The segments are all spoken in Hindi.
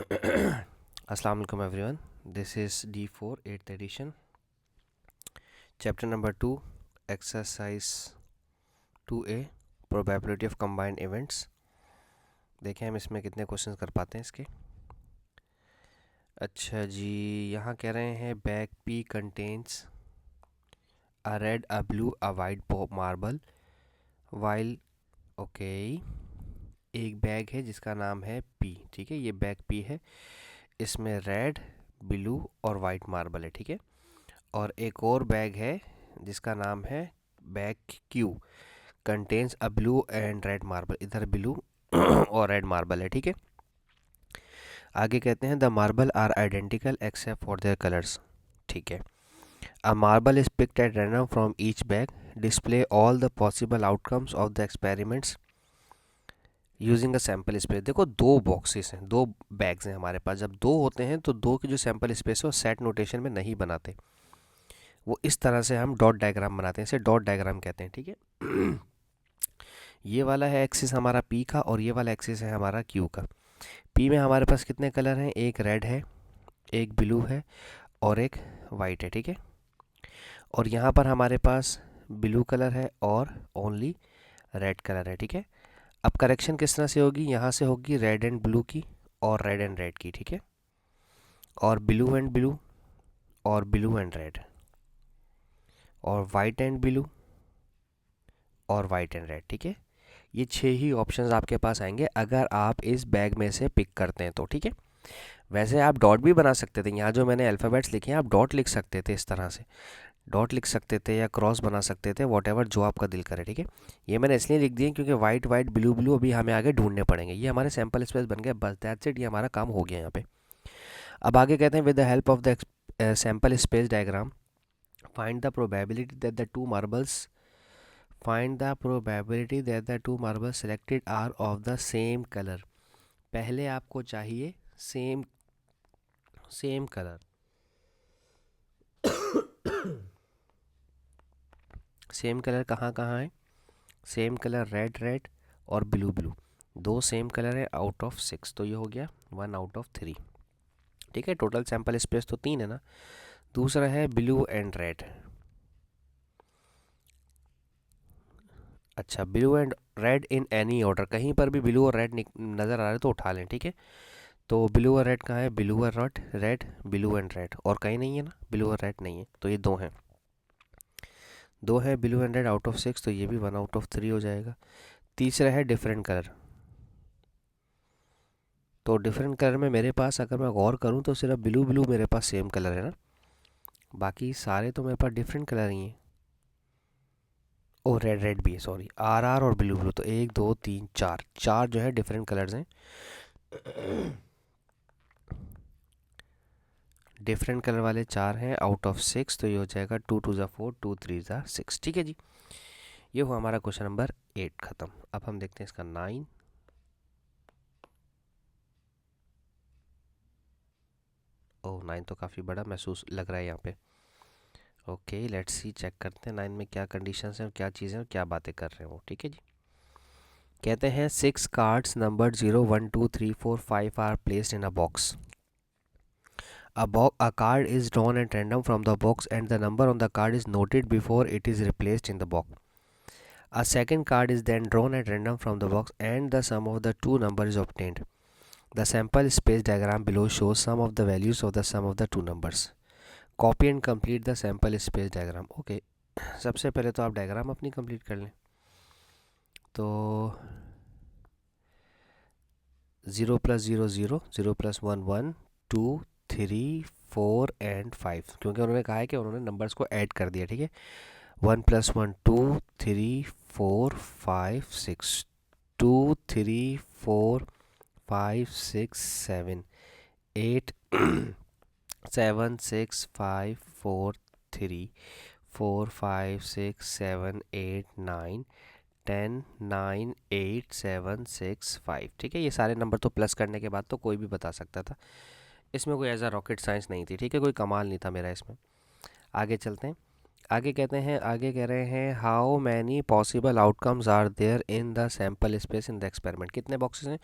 Assalamu alaikum everyone. This is D4 8th edition, chapter number 2, exercise 2A, probability of combined events. देखें हम इसमें कितने क्वेश्चंस कर पाते हैं इसके। अच्छा जी, यहाँ कह रहे हैं bag P contains a red, a blue, a white marble while okay एक बैग है जिसका नाम है P, ठीक है, ये बैग P है, इसमें रेड, ब्लू और वाइट मार्बल है, ठीक है। और एक और बैग है जिसका नाम है bag Q, contains a blue and red marble, इधर ब्लू और रेड मार्बल है, ठीक है। आगे कहते हैं the marble are identical except for their colours, ठीक है। A marble is picked at random from each bag, display all the possible outcomes of the experiments using a sample space. देखो दो बॉक्सेस हैं, दो बैग्स हैं हमारे पास। जब दो होते हैं तो दो की जो सैम्पल स्पेस है वो सेट नोटेशन में नहीं बनाते, वो इस तरह से हम डॉट डायग्राम बनाते हैं, इसे डॉट डायग्राम कहते हैं, ठीक है। ये वाला है एक्सिस हमारा पी का और ये वाला एक्सिस है हमारा क्यू का। पी में हमारे पास कितने कलर हैं, एक रेड है, एक ब्लू है और एक वाइट है, ठीक है। और यहाँ पर हमारे पास ब्लू कलर है और ओनली रेड कलर है, ठीक है। अब करेक्शन किस तरह से होगी, यहाँ से होगी रेड एंड ब्लू की और रेड एंड रेड की, ठीक है। और ब्लू एंड ब्लू और ब्लू एंड रेड और वाइट एंड ब्लू और वाइट एंड रेड, ठीक है। ये 6 ही ऑप्शंस आपके पास आएंगे अगर आप इस बैग में से पिक करते हैं तो, ठीक है। वैसे आप डॉट भी बना सकते थे, यहाँ जो मैंने अल्फ़ाबेट्स लिखे हैं आप डॉट लिख सकते थे, इस तरह से डॉट लिख सकते थे या क्रॉस बना सकते थे, वॉटेवर जो आपका दिल करे, ठीक है। ये मैंने इसलिए लिख दिए क्योंकि वाइट वाइट ब्लू ब्लू अभी हमें आगे ढूंढने पड़ेंगे। ये हमारे सैम्पल स्पेस बन गए, बस दैट्स इट, ये हमारा काम हो गया यहाँ पे। अब आगे कहते हैं with the help of the sample space diagram find the probability that the two marbles Find the probability that the two marbles selected are of the same color. पहले आपको चाहिए सेम कलर। सेम कलर कहाँ कहाँ है, सेम कलर रेड रेड और ब्लू ब्लू, दो सेम कलर है आउट ऑफ 6, तो ये हो गया 1 आउट ऑफ 3, ठीक है। टोटल सैंपल स्पेस तो 3 है ना। दूसरा है ब्लू एंड रेड। अच्छा, blue and red in any order, कहीं पर भी ब्लू और रेड नज़र आ रहे तो उठा लें, ठीक है। तो ब्लू और रेड कहाँ है, ब्लू और रेड, ब्लू एंड रेड, और कहीं नहीं है ना, ब्लू और रेड नहीं है, तो ये दो हैं, दो है blue and red out of 6, तो ये भी 1 आउट ऑफ 3 हो जाएगा। तीसरा है डिफरेंट कलर, तो डिफरेंट कलर में मेरे पास अगर मैं गौर करूँ तो सिर्फ ब्लू ब्लू मेरे पास सेम कलर है ना, बाकी सारे तो मेरे पास डिफरेंट कलर ही हैं। ओ रेड रेड भी है, सॉरी, आर आर और ब्लू ब्लू, तो 1 2 3 4, चार जो है डिफरेंट कलर्स हैं। डिफरेंट कलर वाले 4 हैं आउट ऑफ 6, तो ये हो जाएगा 2 2 ज़ा 4, 2 3 ज़ा 6, ठीक है जी। ये हुआ हमारा क्वेश्चन नंबर 8 ख़त्म। अब हम देखते हैं इसका 9। ओह 9 तो काफ़ी बड़ा महसूस लग रहा है यहाँ पे। ओके लेट्स सी, चेक करते हैं 9 में क्या कंडीशंस हैं और क्या चीज़ें और क्या बातें कर रहे हैं वो, ठीक है जी। कहते हैं 6 cards number 0 1 2 3 4 5 are placed in a box. A card is drawn at random from the box and the number on the card is noted before it is replaced in the box. A second card is then drawn at random from the box and the sum of the two numbers is obtained. The sample space diagram below shows some of the values of the sum of the two numbers. Copy and complete the sample space diagram. Okay, सबसे पहले तो आप डायग्राम अपनी कंप्लीट कर लें। तो 0 + 0 0, 0 + 1 1, 2 3 4 एंड 5, क्योंकि उन्होंने कहा है कि उन्होंने नंबर्स को ऐड कर दिया, ठीक है। 1 + 1 2 3 4 5 6, 2 3 4 5 6 7 8 7 6 5 4 3 4 5 6 7 8 9 10 9 8 7 6 5, ठीक है। ये सारे नंबर तो प्लस करने के बाद तो कोई भी बता सकता था, इसमें कोई ऐसा रॉकेट साइंस नहीं थी, ठीक है, कोई कमाल नहीं था मेरा इसमें। आगे चलते हैं। आगे कहते हैं, आगे कह रहे हैं how many possible outcomes are there in the sample space in the experiment. कितने बॉक्सेस हैं,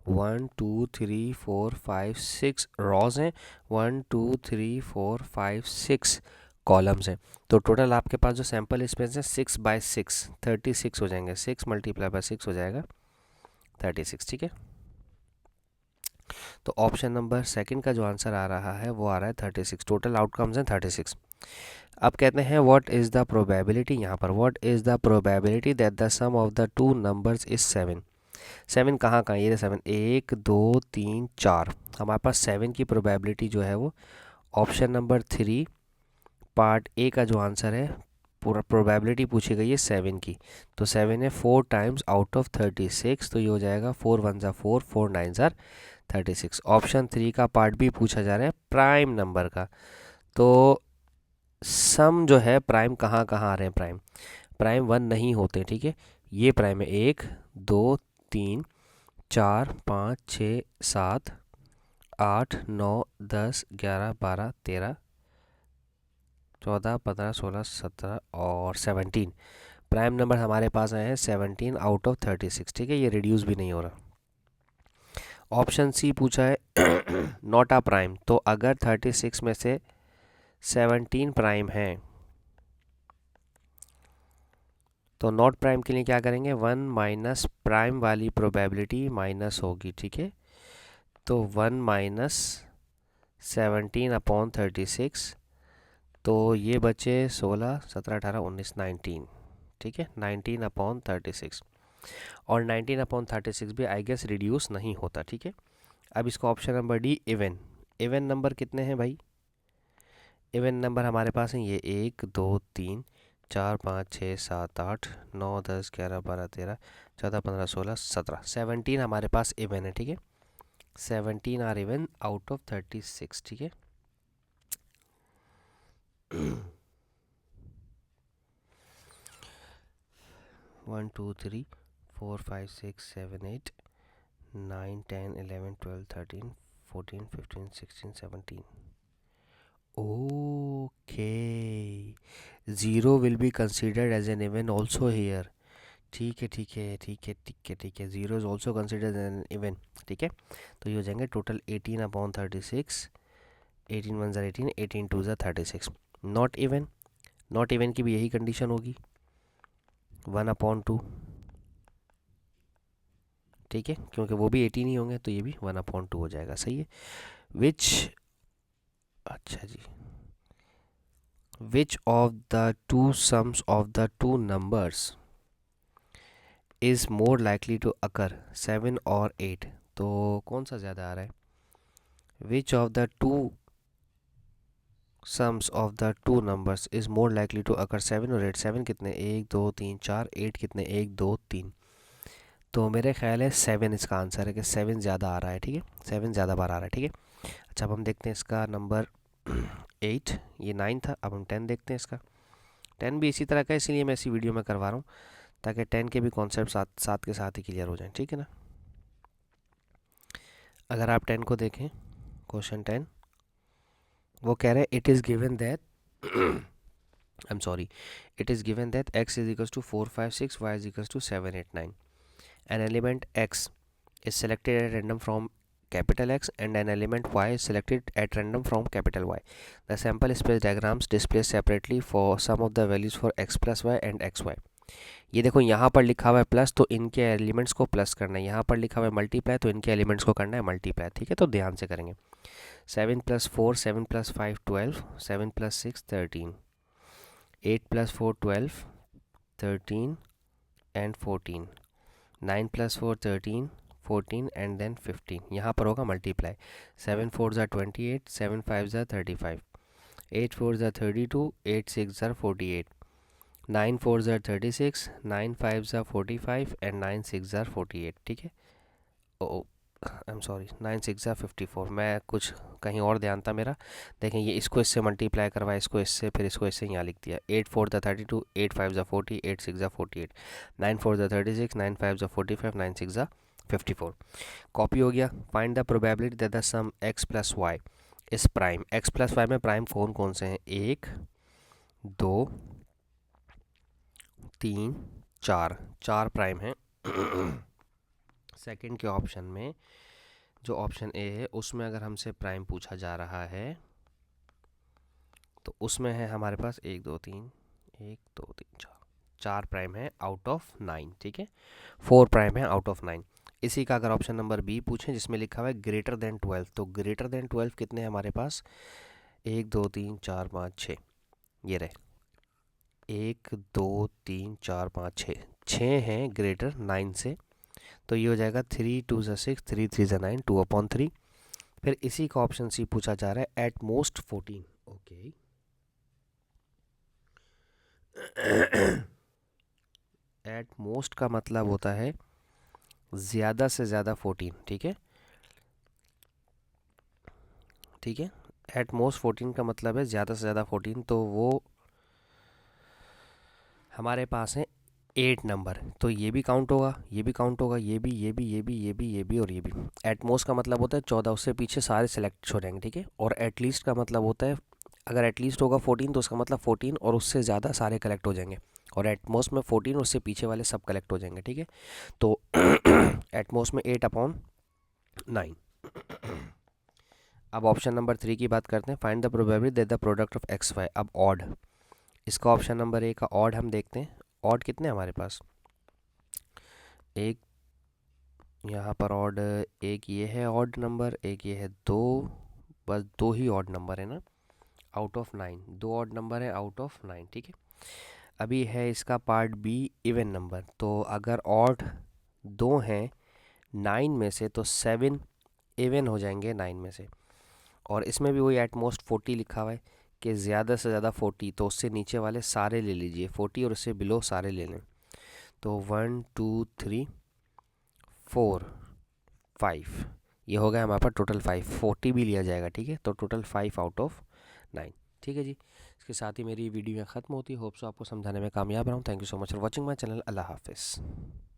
1 2 3 4 5 6 रॉज हैं, 1 2 3 4 5 6 कॉलम्स हैं। तो टोटल आपके पास जो सैम्पल स्पेस है 6 बाय 6 36 हो जाएंगे। 6 × 6 हो जाएगा 36। ठीक है, तो ऑप्शन नंबर सेकंड का जो आंसर आ रहा है वो आ रहा है 36। टोटल आउटकम्स हैं 36। अब कहते हैं व्हाट इज़ द प्रोबेबिलिटी, यहाँ पर what is the probability that the sum of the two numbers is 7। 7 कहाँ कहाँ, ये 7 1 2 3 4, हमारे पास 7 की प्रोबेबिलिटी जो है वो ऑप्शन नंबर 3 पार्ट ए का जो आंसर है, पूरा प्रोबेबिलिटी पूछी गई है 7 की। तो 7 है 4 टाइम्स आउट ऑफ 36, तो ये हो जाएगा 4 1 ज़ा 4, 4 9 ज़ा 36। ऑप्शन 3 का पार्ट भी पूछा जा रहा है प्राइम नंबर का। तो सम जो है प्राइम कहाँ कहाँ आ रहे हैं, प्राइम प्राइम 1 नहीं होते। ठीक है, ये प्राइम है 1 2 3 4 5 6 7 8 9 10 11 12 13 14 15 16 17 और 17। प्राइम नंबर हमारे पास आए हैं 17 आउट ऑफ 36। ठीक है, ये रिड्यूस भी नहीं हो रहा। ऑप्शन सी पूछा है नॉट अ प्राइम, तो अगर 36 में से 17 प्राइम है तो नॉट प्राइम के लिए क्या करेंगे, 1 माइनस प्राइम वाली प्रोबेबिलिटी माइनस होगी। ठीक है, तो 1 माइनस 17/36, तो ये बचे 16 17 18 19 19। ठीक है, 19/36, और 19/36 भी आई गेस रिड्यूस नहीं होता। ठीक है, अब इसको option number D even. Even number कितने हैं भाई, इवन नंबर हमारे पास हैं ये 1 2 3 4 5 6 7 8 9 10 11 12 13 14 15 16 17 17 हमारे पास इवन है। ठीक है, 17 आर इवन आउट ऑफ 36। ठीक है, 1 2 3 4 5 6 7 8 9 10 11 12 13 14 15 16 17। Okay, 0 will be considered as an even also here. ठीक है ठीक है ठीक है ठीक है ठीक है, 0 is also considered an even. ठीक है, तो ये हो जाएंगे टोटल 18/36, 18 1 ज़ा 18, 18 2 ज़ा 36। नॉट इवन, नॉट इवन की भी यही कंडीशन होगी 1/2। ठीक है, क्योंकि वो भी 18 ही होंगे तो ये भी 1/2 हो जाएगा। सही है, विच, अच्छा जी, which of the two sums of the two numbers is more likely to occur, 7 और 8। तो कौन सा ज़्यादा आ रहा है, which of the two sums of the two numbers is more likely to occur, 7 और 8। 7 कितने, 1 2 3 4, 8 कितने, 1 2 3। तो मेरे ख्याल है 7 इसका आंसर है कि 7 ज़्यादा आ रहा है। ठीक है, 7 ज़्यादा बार आ रहा है। ठीक है, अच्छा अब हम देखते हैं इसका नंबर 8, ये 9 था, अब हम 10 देखते हैं इसका। 10 भी इसी तरह का, इसीलिए मैं इसी वीडियो में करवा रहा हूँ ताकि 10 के भी कॉन्सेप्ट साथ साथ के साथ ही क्लियर हो जाएं। ठीक है ना, अगर आप 10 को देखें, क्वेश्चन 10 वो कह रहे हैं it is given that I am sorry, it is given that x is equals to 4 5 6, y is equals to 7 8 9। An element x is selected at random from capital X and an element y is selected at random from capital Y. The sample space diagrams display separately for some of the values for x plus y and xy. ये देखो यहाँ पर लिखा हुआ है प्लस, तो इनके एलिमेंट्स को प्लस करना है। यहाँ पर लिखा हुआ है मल्टीप्लाई, तो इनके एलिमेंट्स को करना है मल्टीप्लाई। ठीक है, तो ध्यान से करेंगे। 7 + 4, 7 + 5 12, 7 + 6 13, 8 + 4 12, 13 and 14, 9 + 4 13, 14 and then 15। यहाँ पर होगा मल्टीप्लाई। 7 4 ज़ा 28, 7 5 ज़ा 35, 8 4 ज़ा 32, 8 6 ज़ा 48, 9 4 ज़ा 36, 9 5 ज़ा 45 एंड 9 6 ज़ा 48। ठीक है, ओ आई एम सॉरी, 9 6 ज़ा 54। मैं कुछ कहीं और ध्यान था मेरा। देखें, ये इसको इससे मल्टीप्लाई करवाया, इसको इससे, फिर इसको इससे यहाँ लिख दिया। 8 4 ज़ा 32, 8 5 ज़ा 40, 8 6 ज़ा 48, 9 4 ज़ा 36, 9 5 ज़ा 45, 9 6 ज़ा 54। कॉपी हो गया। Find the probability that the sum x + y is prime. x + y में प्राइम कौन कौन से हैं, 1 2 3 4, 4 प्राइम हैं। सेकंड के ऑप्शन में जो ऑप्शन ए है उसमें अगर हमसे प्राइम पूछा जा रहा है तो उसमें है हमारे पास 1 2 3 4 प्राइम है आउट ऑफ 9, ठीक है, 4 प्राइम है आउट ऑफ 9। इसी का अगर ऑप्शन नंबर बी पूछें जिसमें लिखा हुआ है ग्रेटर देन 12, तो ग्रेटर देन 12 कितने हैं हमारे पास? 1 2 3 4 5 6, ये रहे 1 2 3 4 5 6, 6 हैं ग्रेटर 9 से, तो ये हो जाएगा 3 2 6 3 3 9 2/3। फिर इसी का ऑप्शन सी पूछा जा रहा है at most 14, okay. At most का मतलब होता है ज़्यादा से ज़्यादा 14, ठीक है, ठीक है। एट मोस्ट 14 का मतलब है ज़्यादा से ज़्यादा 14, तो वो हमारे पास है 8 नंबर, तो ये भी काउंट होगा, ये भी काउंट होगा, ये भी, ये भी, ये भी, ये भी, ये भी और ये भी। एट मोस्ट का मतलब होता है 14, उससे पीछे सारे सेलेक्ट हो जाएंगे, ठीक है। और एटलीस्ट का मतलब होता है अगर एटलीस्ट होगा 14 तो उसका मतलब 14 और उससे ज़्यादा सारे कलेक्ट हो जाएंगे, और एटमोस्ट में 14 उससे पीछे वाले सब कलेक्ट हो जाएंगे, ठीक है। तो एटमोस्ट में 8/9। अब ऑप्शन नंबर 3 की बात करते हैं, find the probability that the product of X Y. अब ऑड, इसका ऑप्शन नंबर ए का ऑड हम देखते हैं। ऑड कितने हमारे पास? एक यहाँ पर ऑड, एक ये है ऑड नंबर, एक ये है 2, बस 2 ही ऑड नंबर है ना, आउट ऑफ 9, 2 ऑड नंबर है आउट ऑफ 9, ठीक है। अभी है इसका पार्ट बी इवन नंबर, तो अगर ऑड 2 हैं 9 में से तो 7 इवन हो जाएंगे 9 में से। और इसमें भी वही एट मोस्ट 40 लिखा हुआ है कि ज़्यादा से ज़्यादा 40, तो उससे नीचे वाले सारे ले लीजिए 40 और उससे बिलो सारे ले लें। तो 1 2 3 4 5, ये हो गया हमारे पास टोटल 5, 40 भी लिया जाएगा, ठीक है, तो टोटल 5 आउट ऑफ 9, ठीक है जी। इसके साथ ही मेरी वीडियो यहाँ ख़त्म होती है। होप सो आपको समझाने में कामयाब रहा हूँ। Thank you so much for watching my channel. अल्लाह हाफिज़।